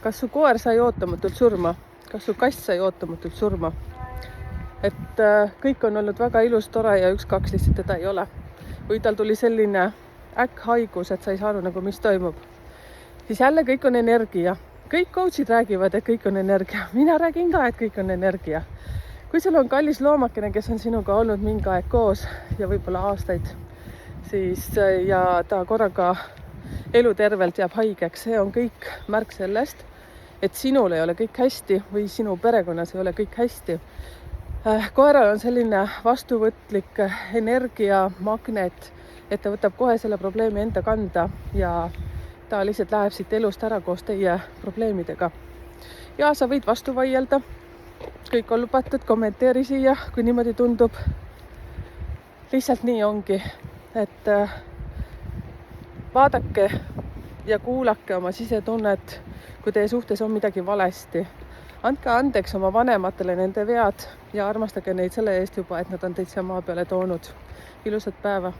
kas su koer sai ootamatult surma, kas su kass sai ootamatult surma. Et kõik on olnud väga ilus, tore ja 1-2 lihtsalt teda ei ole. Või tal tuli selline äkkhaigus, et sa ei saanud nagu, mis toimub. Siis jälle kõik on energia. Kõik coachid räägivad, et kõik on energia. Mina räägin ka, et kõik on energia. Kui sul on kallis loomakene, kes on sinuga olnud mingi aeg koos ja võib-olla aastaid, siis ja ta korraga elutervelt jääb haigeks, see on kõik märk sellest, et sinul ei ole kõik hästi või sinu perekonnas ei ole kõik hästi. Koeral on selline vastuvõtlik energiamagnet, et ta võtab kohe selle probleemi enda kanda ja ta lihtsalt läheb siit elust ära koos teie probleemidega. Ja sa võid vastu vaielda, kõik on lubatud, kommenteeri siia, kui niimoodi tundub. Lihtsalt nii ongi, et vaadake ja kuulake oma sisetunnet, kui teie suhtes on midagi valesti. Andke andeks oma vanematele nende vead ja armastage neid selle eest juba, et nad on teid siia maa peale toonud. Ilusat päeva!